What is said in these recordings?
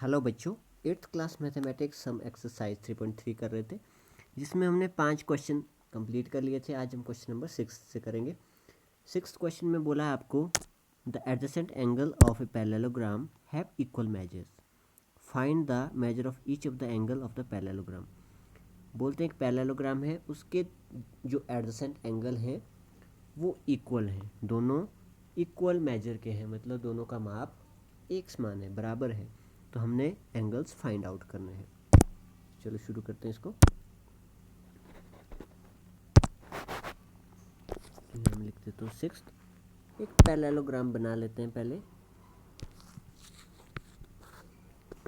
Hello बच्चों, 8th class mathematics हम exercise 3.3 कर रहे थे, जिसमें हमने 5 क्वेश्चन कंप्लीट कर लिए थे। आज हम क्वेश्चन नंबर 6 से करेंगे। 6th क्वेश्चन में बोला है आपको, the adjacent angle of a parallelogram have equal measures, find the measure of each of the angle of the parallelogram. बोलते हैं एक पैरेललोग्राम है, उसके जो एडजेसेंट एंगल हैं वो इक्वल हैं, दोनों इक्वल मेजर के हैं, मतलब दोनों का माप एक समान है, बराबर है। तो हमने एंगल्स फाइंड आउट करने हैं। चलो शुरू करते हैं इसको। हम लिखते तो 6th एक पैरेललोग्राम बना लेते हैं पहले।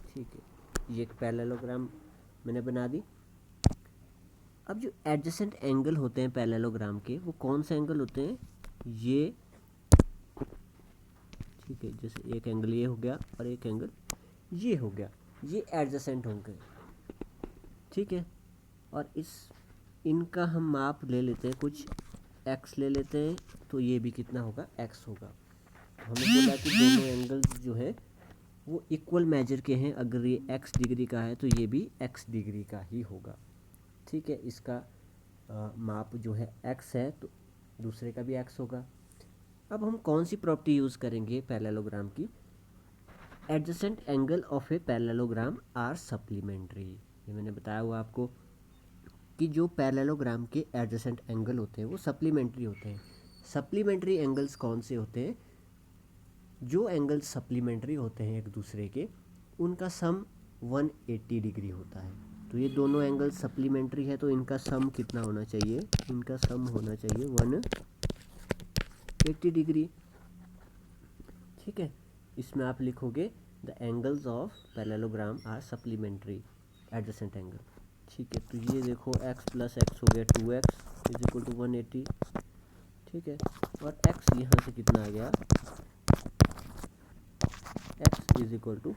ठीक है, ये एक पैरेललोग्राम मैंने बना दी। अब जो एडजेसेंट एंगल होते हैं पैरेललोग्राम के, वो कौन से एंगल होते हैं? ये, ठीक है, जैसे एक एंगल ये हो गया और एक एंगल ये हो गया, ये एडजेसेंट होंगे। ठीक है, और इनका हम माप ले लेते हैं, कुछ x ले लेते हैं, तो ये भी कितना होगा? x होगा। तो हमें बोला कि दोनों एंगल्स जो है वो इक्वल मेजर के हैं। अगर ये x डिग्री का है तो ये भी x डिग्री का ही होगा। ठीक है, इसका माप जो है x है, तो दूसरे का भी x होगा। अब हम कौन सी प्रॉपर्टी यूज़ करेंगे पैरेललोग्राम की? Adjacent angle of a parallelogram are supplementary. ये मैंने बताया हुआ आपको कि जो पैरेललोग्राम के एडजेसेंट एंगल होते हैं वो सप्लीमेंट्री होते हैं। सप्लीमेंट्री एंगल्स कौन से होते हैं? जो एंगल्स सप्लीमेंट्री होते हैं एक दूसरे के, उनका सम 180 डिग्री होता है। तो ये दोनों एंगल्स सप्लीमेंट्री है, तो इनका सम कितना होना चाहिए? इनका सम होना चाहिए 180 डिग्री। ठीक है, इसमें आप लिखोगे the angles of parallelogram are supplementary adjacent angle. ठीक है, तो ये देखो x प्लस एक्स हो गया 2x इज इक्वल टू 180। ठीक है, और x यहाँ से कितना आ गया? x इज इक्वल टू,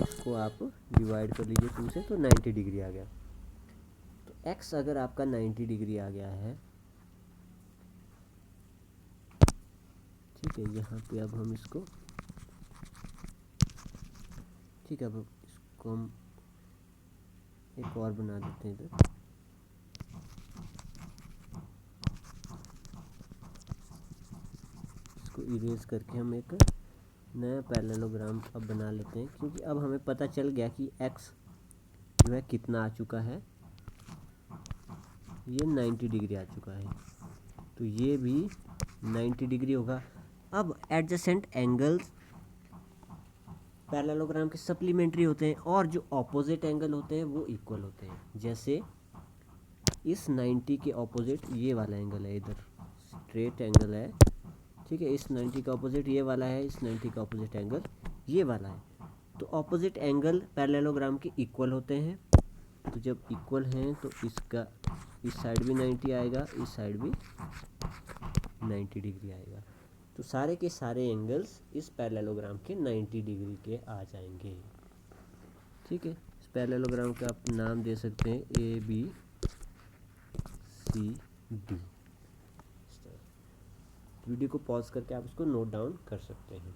इसको आप डिवाइड कर लीजिए 2 से, तो 90 डिग्री आ गया। तो x अगर आपका 90 डिग्री आ गया है, ठीक है, यहाँ पे अब हम इसको, ठीक है, अब इसको हम एक और बना देते हैं इधर। इसको इरेज करके हम एक नया पैरेललोग्राम अब बना लेते हैं, क्योंकि अब हमें पता चल गया कि x जो है कितना आ चुका है, ये 90 डिग्री आ चुका है, तो ये भी 90 डिग्री होगा। अब एडजेसेंट एंगल्स पैरेललोग्राम के सप्लीमेंट्री होते हैं, और जो ऑपोजिट एंगल होते हैं वो इक्वल होते हैं। जैसे इस 90 के ऑपोजिट ये वाला एंगल है, इधर स्ट्रेट एंगल है। ठीक है, इस 90 का ऑपोजिट ये वाला है, इस 90 का ऑपोजिट एंगल ये वाला है। तो ऑपोजिट एंगल पैरेललोग्राम के इक्वल होते हैं। तो जब इक्वल हैं तो इसका इस साइड भी 90 आएगा, इस साइड भी 90 डिग्री आएगा। तो सारे के सारे एंगल्स इस पैरेललोग्राम के 90 डिग्री के आ जाएंगे। ठीक है, इस पैरेललोग्राम का आप नाम दे सकते हैं ABCD। वीडियो को पॉज करके आप इसको नोट डाउन कर सकते हैं।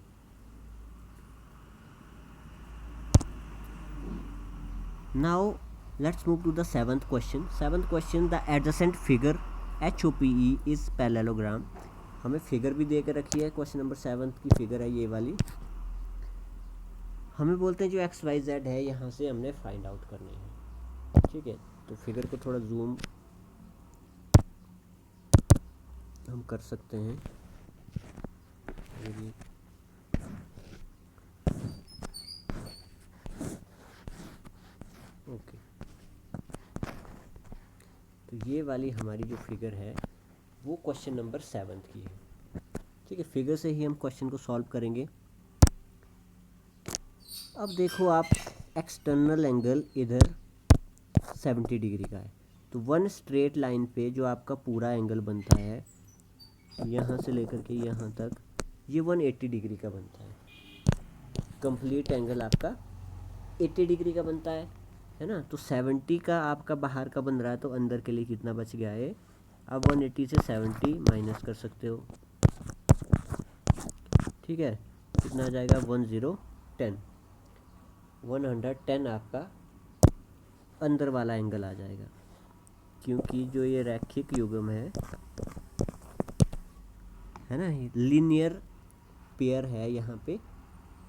Now let's move to the 7th question. 7th question, the adjacent figure HOPE is parallelogram. हमें फिगर भी दे के रखी है, क्वेश्चन नंबर 7 की फिगर है ये वाली। हमें बोलते हैं जो XYZ है, यहाँ से हमने फाइंड आउट करने हैं। ठीक है, तो फिगर को थोड़ा जूम हम कर सकते हैं। ओके, तो ये वाली हमारी जो फिगर है वो क्वेश्चन नंबर 7 की है। ठीक है, फिगर से ही हम क्वेश्चन को सॉल्व करेंगे। अब देखो आप, एक्सटर्नल एंगल इधर 70 डिग्री का है, तो वन स्ट्रेट लाइन पे जो आपका पूरा एंगल बनता है, यहाँ से लेकर के यहाँ तक, ये 180 डिग्री का बनता है। कंप्लीट एंगल आपका 80 डिग्री का बनता है ना। तो 70 का आपका बाहर का बन रहा है, तो अंदर के लिए कितना बच गया है? आप 180 से 70 माइनस कर सकते हो। ठीक है, कितना आ जाएगा? 1010 110 आपका अंदर वाला एंगल आ जाएगा, क्योंकि जो ये रैखिक युग्म है ना, लीनियर पेयर है, यहाँ पे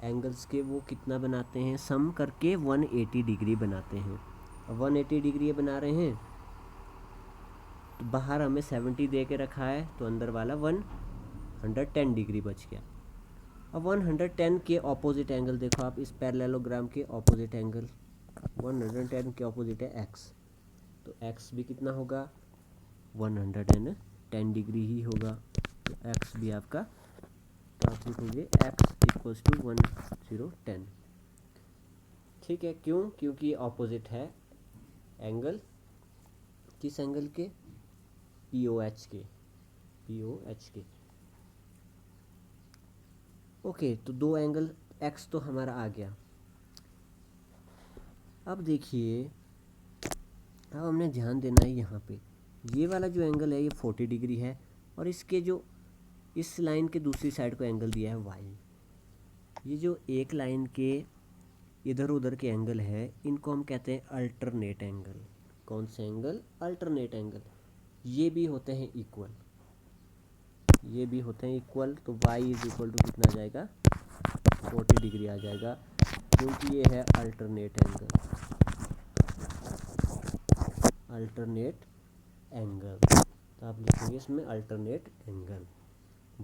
एंगल्स के वो कितना बनाते हैं, सम करके 180 डिग्री बनाते हैं। अब 180 डिग्री ये बना रहे हैं, तो बाहर हमें 70 दे के रखा है, तो अंदर वाला 110 डिग्री बच गया। अब 110 के ऑपोजिट एंगल देखो आप, इस पैरेललोग्राम के ऑपोजिट एंगल 110 के ऑपोजिट है एक्स, तो एक्स भी कितना होगा, 110 डिग्री ही होगा। तो एक्स भी आपका, तो आप लिखोगे एक्स इक्वल्स टू 1010। ठीक है, क्यों, क्योंकि ऑपोजिट है एंगल, किस एंगल के, POH के, POH के। ओके, तो दो एंगल एक्स तो हमारा आ गया। अब देखिए, अब हमने ध्यान देना है यहाँ पे, ये वाला जो एंगल है ये 40 डिग्री है, और इसके जो इस लाइन के दूसरी साइड को एंगल दिया है y। ये जो एक लाइन के इधर उधर के एंगल है, इनको हम कहते हैं अल्टरनेट एंगल। कौन से एंगल, अल्टरनेट एंगल। ये भी होते हैं इक्वल, ये भी होते हैं इक्वल, तो y इज इक्वल टू कितना आ जाएगा, 40 डिग्री आ जाएगा, क्योंकि ये है अल्टरनेट एंगल, अल्टरनेट एंगल। तो आप लिखेंगे इसमें alternate angle,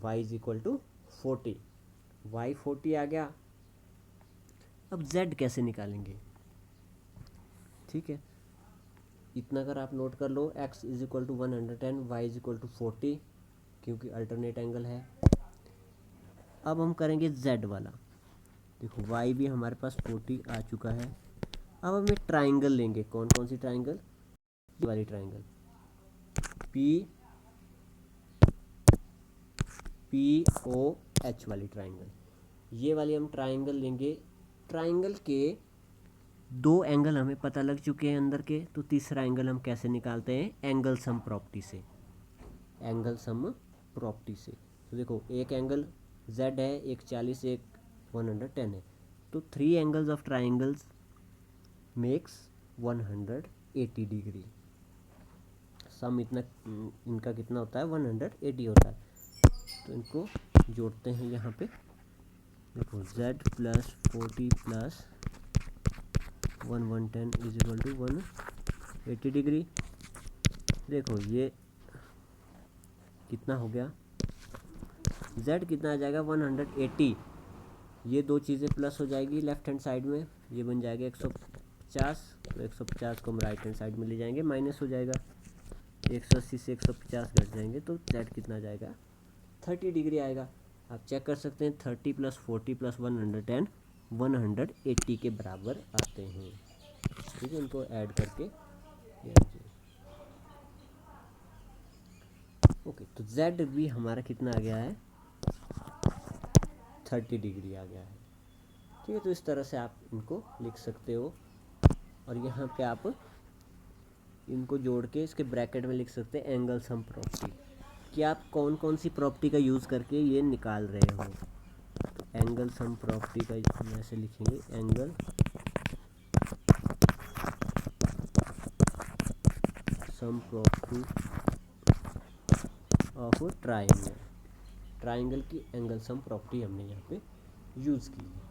y is equal to 40, y 40 आ गया। अब z कैसे निकालेंगे, ठीक है, इतना अगर आप नोट कर लो, x is equal to 110, y is equal to 40, क्योंकि अल्टरनेट एंगल है। अब हम करेंगे z वाला, देखो y भी हमारे पास 40 आ चुका है। अब हम एक ट्राइंगल लेंगे, कौन कौन सी ट्राइंगल, वाली ट्राइंगल, POH वाली ट्राइंगल, ये वाली हम ट्राइंगल लेंगे। ट्राइंगल के दो एंगल हमें पता लग चुके हैं अंदर के, तो तीसरा एंगल हम कैसे निकालते हैं, एंगल सम प्रॉपर्टी से, एंगल सम प्रॉपर्टी से। तो देखो, एक एंगल z है, एक 40, एक 110 है, तो 3 angles of triangles makes 180 degree. Sum इतना, इनका कितना होता है, 180 होता है। तो इनको जोड़ते हैं यहाँ पे, देखो z plus 40 plus 110 is equal to 180 degree. देखो ये कितना हो गया, z कितना आ जाएगा, 180, ये दो चीज़ें प्लस हो जाएगी लेफ्ट हैंड साइड में, ये बन जाएगा 150, तो 150 को हम राइट हैंड साइड में ले जाएंगे, माइनस हो जाएगा, 180 से 150 घट जाएंगे, तो z कितना आ जाएगा, 30 डिग्री आएगा। आप चेक कर सकते हैं, 30 प्लस 40 प्लस 110 180 के बराबर आते हैं। ठीक है, इनको ऐड करके ओके, तो z भी हमारा कितना आ गया है, 30 डिग्री आ गया है। ठीक है, तो इस तरह से आप इनको लिख सकते हो, और यहाँ पे आप इनको जोड़ के इसके ब्रैकेट में लिख सकते हैं एंगल सम प्रॉपर्टी, कि आप कौन कौन सी प्रॉपर्टी का यूज़ करके ये निकाल रहे हो। तो एंगल सम प्रॉपर्टी का हम ऐसे लिखेंगे, angle sum property of triangle, triangle की एंगल सम प्रॉपर्टी हमने यहाँ पे यूज़ की है।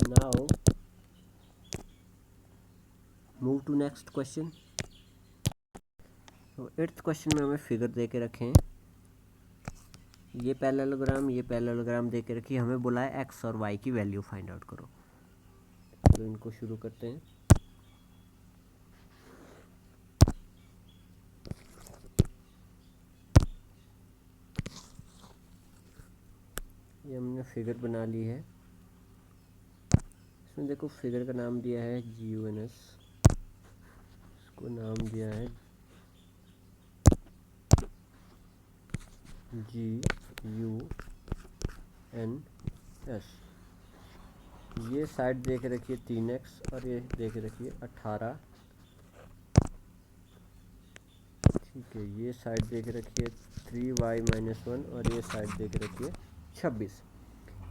Now move to next question. तो 8th क्वेश्चन में हमें फिगर दे के रखे हैं, ये पैरेललोग्राम दे के रखी, हमें बोला है एक्स और वाई की वैल्यू फाइंड आउट करो। तो इनको शुरू करते हैं। ये हमने फिगर बना ली है। इसमें देखो फिगर का नाम दिया है GUNS, इसको नाम दिया है GUNS। ये साइड देख रखिए 3x और ये देख रखिए 18। ठीक है, ये साइड देख रखिए 3y-1 और ये साइड देख रखिए 26।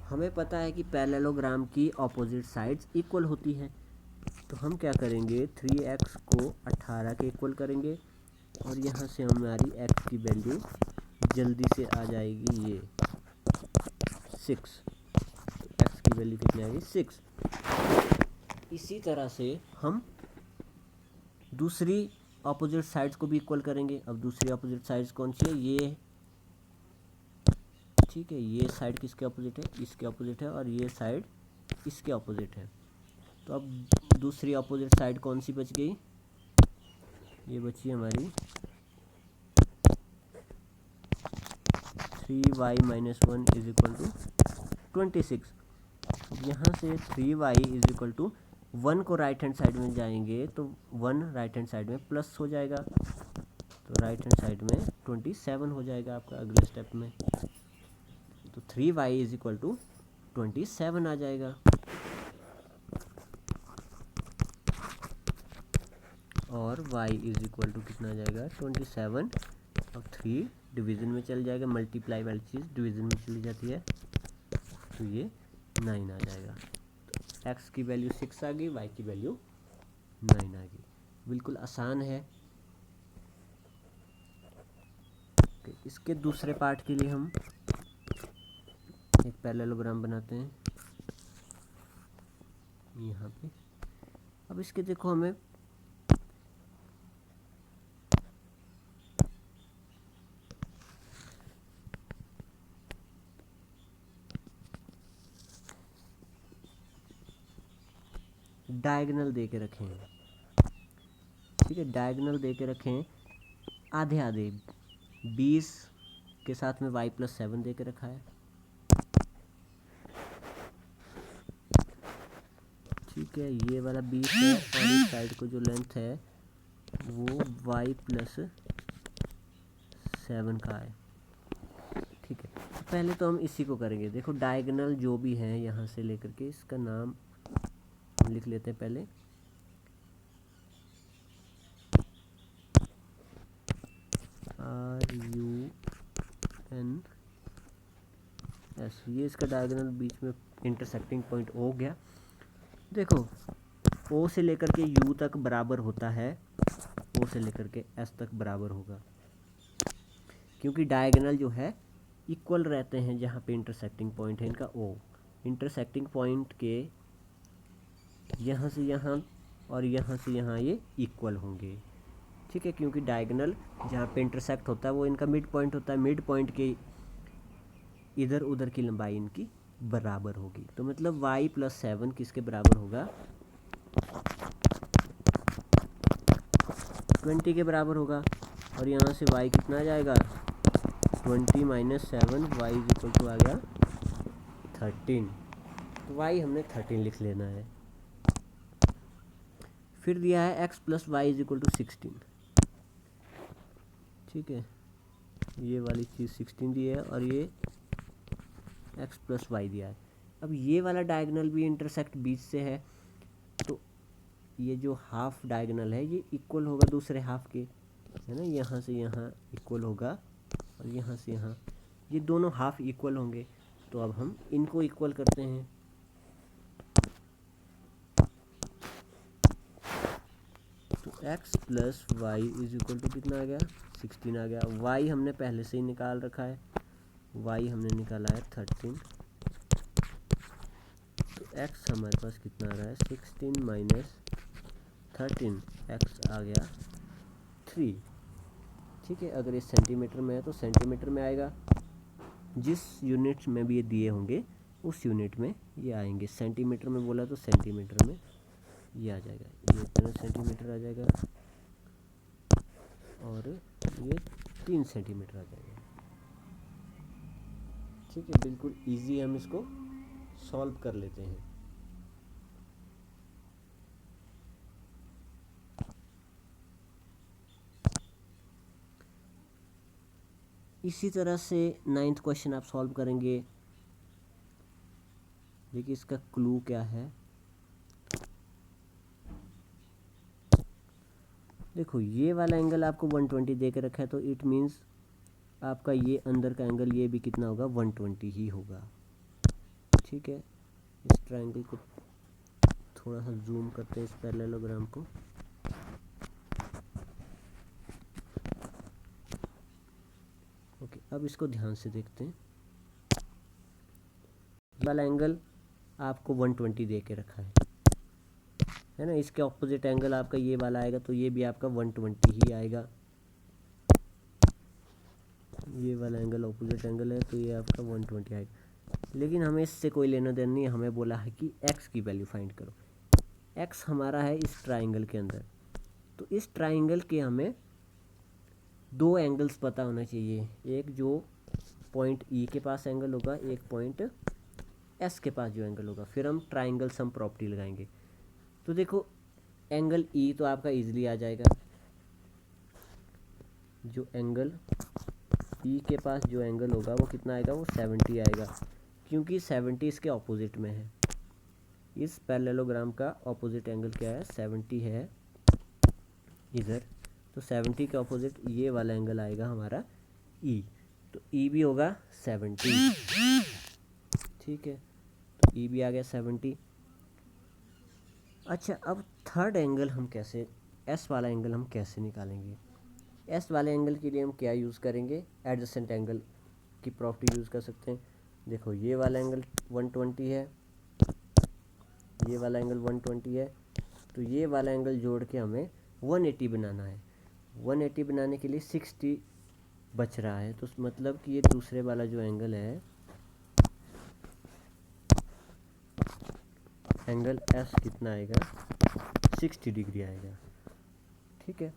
हमें पता है कि पैरेललोग्राम की ऑपोजिट साइड्स इक्वल होती है, तो हम क्या करेंगे 3x को 18 के इक्वल करेंगे और यहाँ से हमारी x की वैल्यू जल्दी से आ जाएगी ये 6। तो x की वैल्यू कितनी आ गई 6। इसी तरह से हम दूसरी ऑपोजिट साइड्स को भी इक्वल करेंगे। अब दूसरी ऑपोजिट साइड्स कौन सी है, ये। ठीक है, ये साइड किसके ऑपोजिट है, इसके ऑपोजिट है, और ये साइड इसके ऑपोजिट है। तो अब दूसरी ऑपोजिट साइड कौन सी बच गई, ये बची हमारी 3y-1 इज इक्वल टू 26। अब यहाँ से 3y इज इक्वल टू 1 को राइट हैंड साइड में जाएंगे तो 1 राइट हैंड साइड में प्लस हो जाएगा, तो राइट हैंड साइड में 27 हो जाएगा आपका अगले स्टेप में। तो 3y इज इक्वल टू 27 आ जाएगा। और y इज इक्वल टू कितना आ जाएगा 27। और 3 डिवीज़न में चल जाएगा, मल्टीप्लाई वाली चीज़ डिवीज़न में चली जाती है, तो ये 9 आ जाएगा। तो x की वैल्यू 6 आ गई, y की वैल्यू 9 आ गई। बिल्कुल आसान है। इसके दूसरे पार्ट के लिए हम एक पैरेललोग्राम बनाते हैं यहाँ पे। अब इसके देखो हमें डायगोनल दे के रखे हैं। ठीक है, डायगोनल दे के रखे हैं आधे आधे। 20 के साथ में y+7 दे के रखा है। ठीक है, ये वाला 20 है और इस साइड को जो लेंथ है वो y+7 का है। ठीक है, तो पहले तो हम इसी को करेंगे। देखो डायगोनल जो भी है यहाँ से लेकर के इसका नाम हम लिख लेते हैं पहले। RUNS, ये इसका डायगोनल बीच में इंटरसेक्टिंग पॉइंट हो गया। देखो O से लेकर के U तक बराबर होता है, O से लेकर के S तक बराबर होगा, क्योंकि डायगोनल जो है इक्वल रहते हैं जहाँ पे इंटरसेक्टिंग पॉइंट है इनका O। इंटरसेक्टिंग पॉइंट के यहाँ से यहाँ और यहाँ से यहाँ ये इक्वल होंगे। ठीक है, क्योंकि डायगोनल जहाँ पे इंटरसेक्ट होता है वो इनका मिड पॉइंट होता है। मिड पॉइंट के इधर उधर की लंबाई इनकी बराबर होगी। तो मतलब y+7 किसके बराबर होगा 20 के बराबर होगा। और यहाँ से y कितना आ जाएगा 20 - 7, y इज इक्वल टू आ गया 13। तो y हमने 13 लिख लेना है। फिर दिया है x + y is equal to 16। ठीक है, ये वाली चीज़ 16 दी है और ये x + y दिया है। अब ये वाला डायगोनल भी इंटरसेक्ट बीच से है, तो ये जो हाफ डायगोनल है ये इक्वल होगा दूसरे हाफ के, है ना। यहाँ से यहाँ इक्वल होगा और यहाँ से यहाँ, ये दोनों हाफ इक्वल होंगे। तो अब हम इनको इक्वल करते हैं। तो x + y is equal to कितना आ गया 16 आ गया। y हमने पहले से ही निकाल रखा है, y हमने निकाला है 13। तो x हमारे पास कितना आ रहा है 16 - 13, x आ गया 3। ठीक है, अगर ये सेंटीमीटर में है तो सेंटीमीटर में आएगा। जिस यूनिट में भी ये दिए होंगे उस यूनिट में ये आएंगे। सेंटीमीटर में बोला तो सेंटीमीटर में ये आ जाएगा, ये इतना सेंटीमीटर आ जाएगा और ये 3 सेंटीमीटर आ जाएगा। ठीक है, बिल्कुल इजी हम इसको सॉल्व कर लेते हैं। इसी तरह से 9th क्वेश्चन आप सॉल्व करेंगे। देखिए इसका क्लू क्या है। देखो ये वाला एंगल आपको 120 दे के रखा है, तो इट मीन्स आपका ये अंदर का एंगल ये भी कितना होगा, 120 ही होगा। ठीक है, इस ट्रायंगल को थोड़ा सा जूम करते हैं, इस पैरेललोग्राम को। ओके, अब इसको ध्यान से देखते हैं। ये वाला एंगल आपको 120 दे के रखा है ना। इसके ऑपोजिट एंगल आपका ये वाला आएगा, तो ये भी आपका 120 ही आएगा। ये वाला एंगल ऑपोजिट एंगल है, तो ये आपका 120 आएगा। लेकिन हमें इससे कोई लेना देना नहीं है, हमें बोला है कि x की वैल्यू फाइंड करो। x हमारा है इस ट्राइंगल के अंदर, तो इस ट्राइंगल के हमें दो एंगल्स पता होना चाहिए। एक जो पॉइंट E के पास एंगल होगा, एक पॉइंट S के पास जो एंगल होगा। फिर हम ट्राइंगल सम प्रॉपर्टी लगाएंगे। तो देखो एंगल E तो आपका इजीली आ जाएगा। जो एंगल E के पास जो एंगल होगा वो कितना आएगा, वो 70 आएगा, क्योंकि 70 इसके ऑपोजिट में है। इस पैरेललोग्राम का ऑपोजिट एंगल क्या है, 70 है इधर। तो 70 के ऑपोजिट ये वाला एंगल आएगा हमारा E, तो E भी होगा 70। ठीक है, तो E भी आ गया 70। अच्छा, अब थर्ड एंगल हम कैसे, S वाला एंगल हम कैसे निकालेंगे। S वाले एंगल के लिए हम क्या यूज़ करेंगे, एडजेसेंट एंगल की प्रॉपर्टी यूज़ कर सकते हैं। देखो ये वाला एंगल 120 है, ये वाला एंगल 120 है, तो ये वाला एंगल जोड़ के हमें 180 बनाना है। 180 बनाने के लिए 60 बच रहा है, तो मतलब कि ये दूसरे वाला जो एंगल है, एंगल S कितना आएगा, 60 डिग्री आएगा। ठीक है,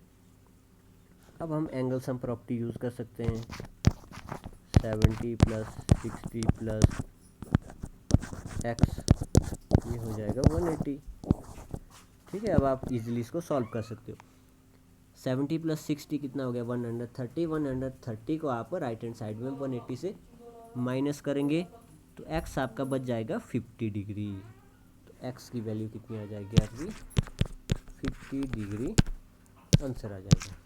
अब हम एंगल सम प्रॉपर्टी यूज़ कर सकते हैं। 70 + 60 + x, ये हो जाएगा 180। ठीक है, अब आप इजीली इसको सॉल्व कर सकते हो। 70 + 60 कितना हो गया, 130। 130 को आप राइट हैंड साइड में 180 से माइनस करेंगे, तो x आपका बच जाएगा 50 डिग्री। तो x की वैल्यू कितनी आ जाएगी आपकी, 50 डिग्री आंसर आ जाएगा।